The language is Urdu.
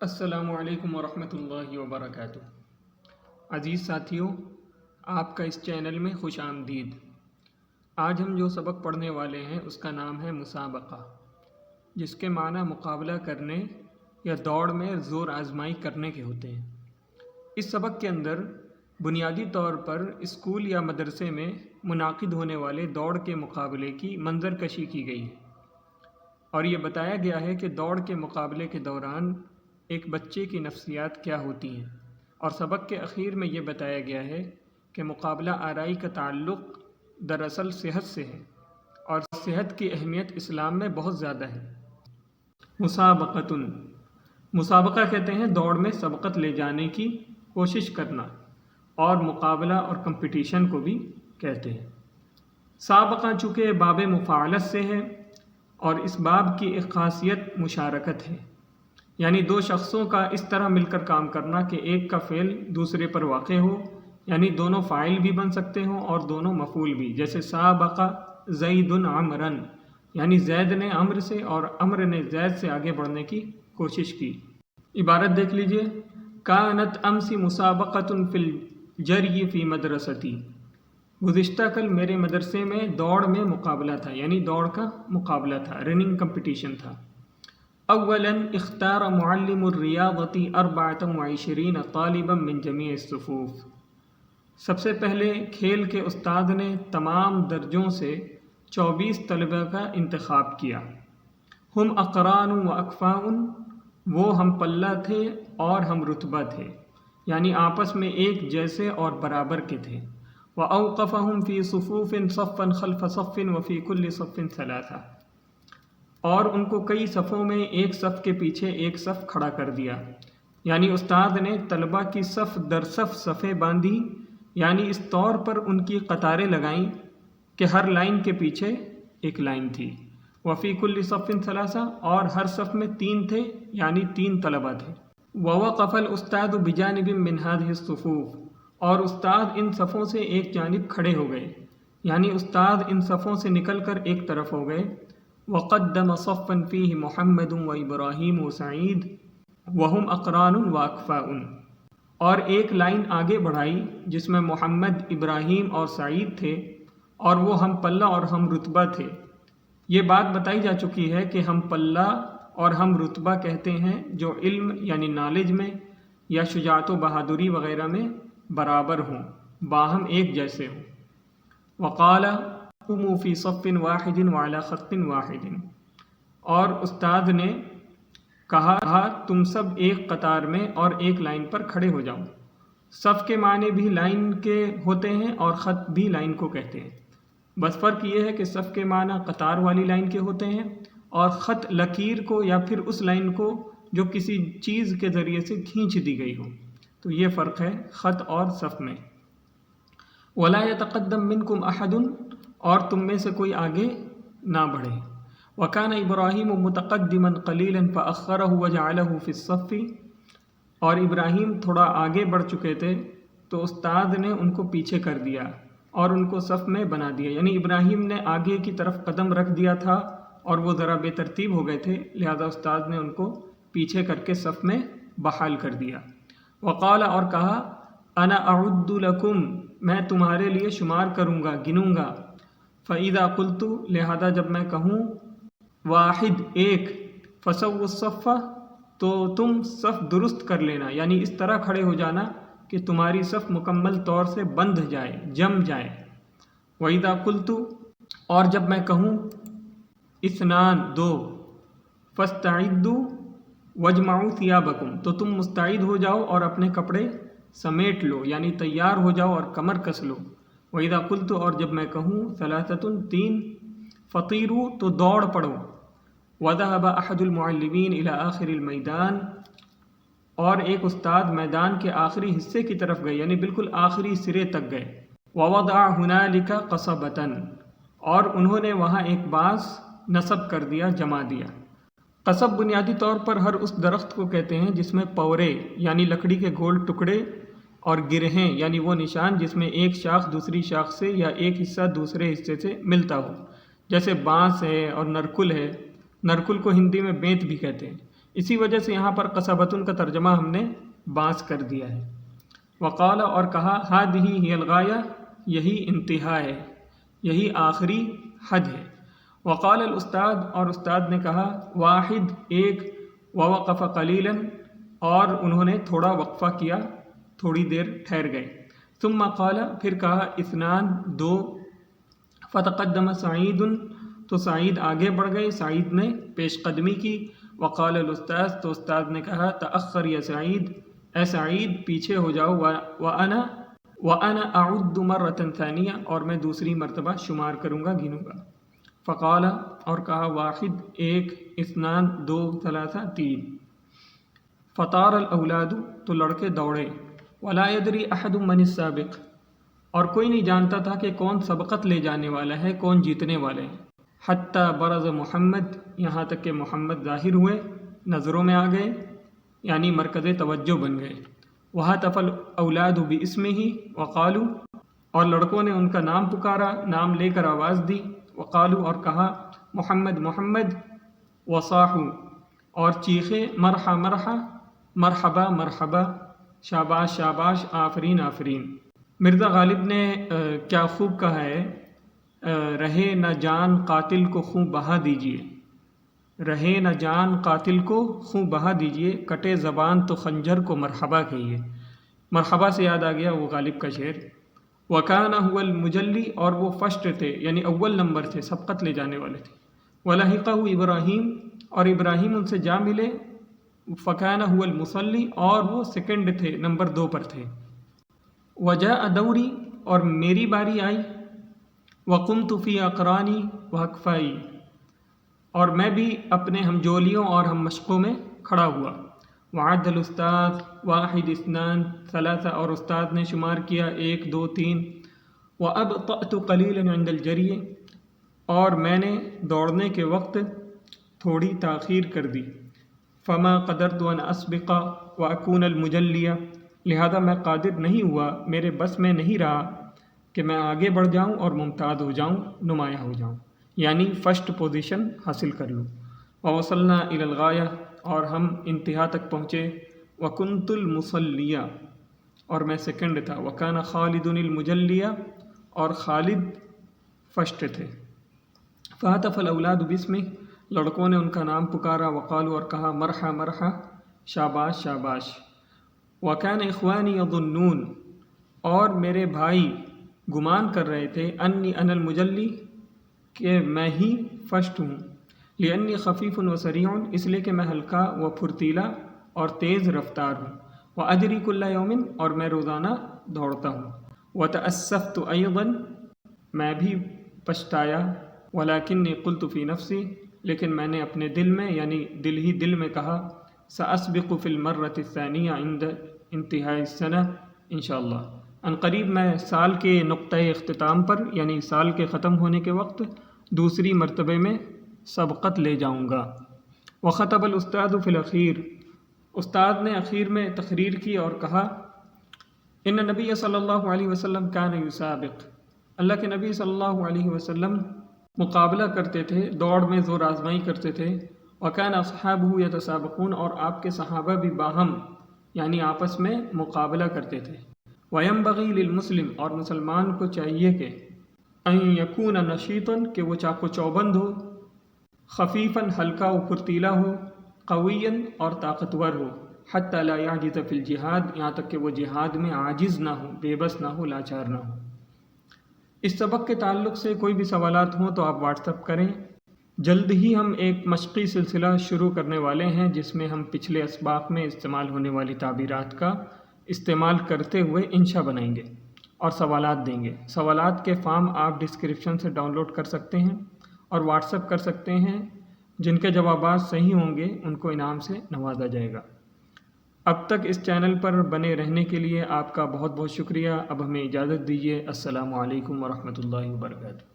السلام علیکم ورحمۃ اللہ وبرکاتہ۔ عزیز ساتھیوں، آپ کا اس چینل میں خوش آمدید۔ آج ہم جو سبق پڑھنے والے ہیں اس کا نام ہے مسابقہ، جس کے معنی مقابلہ کرنے یا دوڑ میں زور آزمائی کرنے کے ہوتے ہیں۔ اس سبق کے اندر بنیادی طور پر اسکول یا مدرسے میں منعقد ہونے والے دوڑ کے مقابلے کی منظر کشی کی گئی ہے، اور یہ بتایا گیا ہے کہ دوڑ کے مقابلے کے دوران ایک بچے کی نفسیات کیا ہوتی ہیں، اور سبق کے اخیر میں یہ بتایا گیا ہے کہ مقابلہ آرائی کا تعلق دراصل صحت سے ہے، اور صحت کی اہمیت اسلام میں بہت زیادہ ہے۔ مسابقہ کہتے ہیں دوڑ میں سبقت لے جانے کی کوشش کرنا، اور مقابلہ اور کمپٹیشن کو بھی کہتے ہیں۔ سابقہ چونکہ باب مفاعلت سے ہے، اور اس باب کی ایک خاصیت مشارکت ہے، یعنی دو شخصوں کا اس طرح مل کر کام کرنا کہ ایک کا فعل دوسرے پر واقع ہو، یعنی دونوں فاعل بھی بن سکتے ہوں اور دونوں مفعول بھی، جیسے سابقہ زید عمرا، یعنی زید نے عمر سے اور عمر نے زید سے آگے بڑھنے کی کوشش کی۔ عبارت دیکھ لیجئے، کانت امس مسابقۃ فی الجری فی مدرستی، گزشتہ کل میرے مدرسے میں دوڑ میں مقابلہ تھا، یعنی دوڑ کا مقابلہ تھا، رننگ کمپٹیشن تھا۔ اولا اختار معلم الریاضۃ 24 طالبا من جمیع الصفوف، سب سے پہلے کھیل کے استاد نے تمام درجوں سے 24 طلبہ کا انتخاب کیا۔ ہم اقران و اکفاء، وہ ہم پلہ تھے اور ہم رتبہ تھے، یعنی آپس میں ایک جیسے اور برابر کے تھے۔ وأوقفهم في صفوف صفا خلف صف وفي كل صف ثلاثة، اور ان کو کئی صفوں میں ایک صف کے پیچھے ایک صف کھڑا کر دیا، یعنی استاد نے طلبہ کی صف در صف صفیں باندھی، یعنی اس طور پر ان کی قطاریں لگائیں کہ ہر لائن کے پیچھے ایک لائن تھی۔ وفی کل صف ثلاثہ، اور ہر صف میں 3 تھے، یعنی 3 طلبہ تھے۔ ووقف الاستاذ بجانب من هذه الصفوف، اور استاد ان صفوں سے ایک جانب کھڑے ہو گئے، یعنی استاد ان صفوں سے نکل کر ایک طرف ہو گئے۔ وقدم صفا فيه محمد وابراہیم وسعید وهم اقران واکفاء، اور ایک لائن آگے بڑھائی جس میں محمد، ابراہیم اور سعید تھے، اور وہ ہم پلہ اور ہم رتبہ تھے۔ یہ بات بتائی جا چکی ہے کہ ہم پلہ اور ہم رتبہ کہتے ہیں جو علم یعنی نالج میں یا شجاعت و بہادری وغیرہ میں برابر ہوں، باہم ایک جیسے ہوں۔ وقال قوموا فی صف واحد وعلی خط واحد، اور استاد نے کہا تم سب ایک قطار میں اور ایک لائن پر کھڑے ہو جاؤ۔ صف کے معنی بھی لائن کے ہوتے ہیں اور خط بھی لائن کو کہتے ہیں، بس فرق یہ ہے کہ صف کے معنی قطار والی لائن کے ہوتے ہیں، اور خط لکیر کو یا پھر اس لائن کو جو کسی چیز کے ذریعے سے کھینچ دی گئی ہو، تو یہ فرق ہے خط اور صف میں۔ ولا يتقدم منکم احد، اور تم میں سے کوئی آگے نہ بڑھے۔ وکان ابراہیم متقدما قلیلا فاخرہ وجعلہ فی الصف، اور ابراہیم تھوڑا آگے بڑھ چکے تھے تو استاد نے ان کو پیچھے کر دیا اور ان کو صف میں بنا دیا، یعنی ابراہیم نے آگے کی طرف قدم رکھ دیا تھا اور وہ ذرا بے ترتیب ہو گئے تھے، لہذا استاد نے ان کو پیچھے کر کے صف میں بحال کر دیا۔ وقال، اور کہا، انا اعد لکم، میں تمہارے لیے شمار کروں گا، گنوں گا۔ فاذا قلت، لہذا جب میں کہوں، واحد، ایک، فسووا الصف، تو تم صف درست کر لینا، یعنی اس طرح کھڑے ہو جانا کہ تمہاری صف مکمل طور سے بندھ جائے، جم جائے۔ واذا قلت، اور جب میں کہوں، اثنان، 2، فاستعدوا واجمعوا ثيابكم، تو تم مستعد ہو جاؤ اور اپنے کپڑے سمیٹ لو، یعنی تیار ہو جاؤ اور کمر کس لو۔ واذا قلت، اور جب میں کہوں، ثلاثۃ، 3، فطیروا، تو دوڑ پڑو۔ وذهب احد المعلمین الى آخر المیدان، اور ایک استاد میدان کے آخری حصے کی طرف گئے، یعنی بالکل آخری سرے تک گئے۔ ووضع هنالك قصبة، اور انہوں نے وہاں ایک بانس نصب کر دیا، جما دیا۔ قصب بنیادی طور پر ہر اس درخت کو کہتے ہیں جس میں پورے یعنی لکڑی کے گول ٹکڑے اور گرہیں یعنی وہ نشان جس میں ایک شاخ دوسری شاخ سے یا ایک حصہ دوسرے حصے سے ملتا ہو، جیسے بانس ہے اور نرکل ہے۔ نرکل کو ہندی میں بینت بھی کہتے ہیں، اسی وجہ سے یہاں پر قصبتن کا ترجمہ ہم نے بانس کر دیا ہے۔ وقال اور کہا ہذہ ہی الغایہ، یہی انتہا ہے، یہی آخری حد ہے۔ وقال الاستاذ اور استاد نے کہا واحد ایک، ووقف قلیلا اور انہوں نے تھوڑا وقفہ کیا، تھوڑی دیر ٹھہر گئے۔ ثم قال پھر کہا اثنان دو، فتقدم سعید تو سعید آگے بڑھ گئے، سعید نے پیش قدمی کی۔ وقال الاستاذ تو استاد نے کہا تأخر یا سعید، اے سعید پیچھے ہو جاؤ، وأنا أعد مرة ثانیہ اور میں دوسری مرتبہ شمار کروں گا، گنوں گا۔ فقال اور کہا واحد ایک، اثنان دو، ثلاثہ تین۔ فطار الاولاد تو لڑکے دوڑے، ولا يدري احد من السابق اور کوئی نہیں جانتا تھا کہ کون سبقت لے جانے والا ہے، کون جیتنے والے ہیں۔ حتی برز محمد یہاں تک کہ محمد ظاہر ہوئے، نظروں میں آ گئے، یعنی مرکز توجہ بن گئے۔ وہتف الاولاد باسمہ وقالوا اور لڑکوں نے ان کا نام پکارا، نام لے کر آواز دی۔ وقالوا اور کہا محمد محمد، وصاحوا اور چیخے مرحا مرحا، مرحبا مرحبا، شاباش شاباش، آفرین آفرین۔ مرزا غالب نے کیا خوب کہا ہے، رہے نہ جان قاتل کو خوں بہا دیجئے، رہے نہ جان قاتل کو خوں بہا دیجئے، کٹے زبان تو خنجر کو مرحبا کہیے۔ مرحبا سے یاد آ گیا وہ غالب کا شعر۔ وکانہ هو المجلی اور وہ فرسٹ تھے، یعنی اول نمبر تھے، سبقت لے جانے والے تھے۔ ولحقہ ابراہیم اور ابراہیم ان سے جا ملے۔ فکانہ هو المصلی اور وہ سیکنڈ تھے، نمبر 2 پر تھے۔ وجاء دوری اور میری باری آئی۔ وقمت فی اقرانی وحکفائی اور میں بھی اپنے ہمجولیوں اور ہم مشقوں میں کھڑا ہوا۔ وعد الاستاذ واحد اثنان ثلاثہ اور استاد نے شمار کیا 1 2 3۔ وابطأت قلیلا عند الجری اور میں نے دوڑنے کے وقت تھوڑی تاخیر کر دی۔ فما قدرت ان اسبق واکون المجلی لہذا میں قادر نہیں ہوا، میرے بس میں نہیں رہا کہ میں آگے بڑھ جاؤں اور ممتاز ہو جاؤں، نمایاں ہو جاؤں، یعنی فرسٹ پوزیشن حاصل کر لوں۔ ووصلنا الی الغایہ اور ہم انتہا تک پہنچے۔ وکنت المصلیہ اور میں سیکنڈ تھا۔ وکان خالد المجلیہ اور خالد فرسٹ تھے۔ فہتف الاولاد باسمہ لڑکوں نے ان کا نام پکارا۔ وقالوا اور کہا مرحا مرحا، شاباش شاباش۔ وکان اخوانی یظنون اور میرے بھائی گمان کر رہے تھے انی انا المجلی کہ میں ہی فرسٹ ہوں، لانی خفیف و سریع اس لیے کہ میں ہلکا و پھرتیلا اور تیز رفتار ہوں۔ واجری کل یوم اور میں روزانہ دوڑتا ہوں۔ وتأسفت ایضا میں بھی پچھتایا۔ ولکنی قلت فی نفسی لیکن میں نے اپنے دل میں، یعنی دل ہی دل میں کہا سأسبق فی المرۃ الثانیہ عند انتہاء السنہ انشاءاللہ، ان قریب میں سال کے نقطۂ اختتام پر، یعنی سال کے ختم ہونے کے وقت دوسری مرتبے میں سبقت لے جاؤں گا۔ وخطب الاستاذ فی الاخیر استاد نے اخیر میں تقریر کی اور کہا ان نبی صلی اللہ علیہ وسلم کان یسابق اللہ کے نبی صلی اللہ علیہ وسلم مقابلہ کرتے تھے، دوڑ میں زور آزمائی کرتے تھے۔ وکان اصحابہ یتسابقون اور آپ کے صحابہ بھی باہم یعنی آپس میں مقابلہ کرتے تھے۔ وینبغی للمسلم اور مسلمان کو چاہیے کہ ان یکون نشیطا کہ وہ چاق و چوبند ہو، خفیفا ہلکا و پھرتیلا ہو، قویا اور طاقتور ہو، حتی لا یعجز فی الجہاد یہاں تک کہ وہ جہاد میں عاجز نہ ہو، بے بس نہ ہو، لاچار نہ ہو۔ اس سبق کے تعلق سے کوئی بھی سوالات ہوں تو آپ واٹس ایپ کریں۔ جلد ہی ہم ایک مشقی سلسلہ شروع کرنے والے ہیں جس میں ہم پچھلے اسباق میں استعمال ہونے والی تعبیرات کا استعمال کرتے ہوئے انشاء بنائیں گے اور سوالات دیں گے۔ سوالات کے فارم آپ ڈسکرپشن سے ڈاؤن لوڈ کر سکتے ہیں اور واٹس ایپ کر سکتے ہیں۔ جن کے جوابات صحیح ہوں گے ان کو انعام سے نوازا جائے گا۔ اب تک اس چینل پر بنے رہنے کے لیے آپ کا بہت بہت شکریہ۔ اب ہمیں اجازت دیجیے۔ السلام علیکم ورحمۃ اللہ وبرکاتہ۔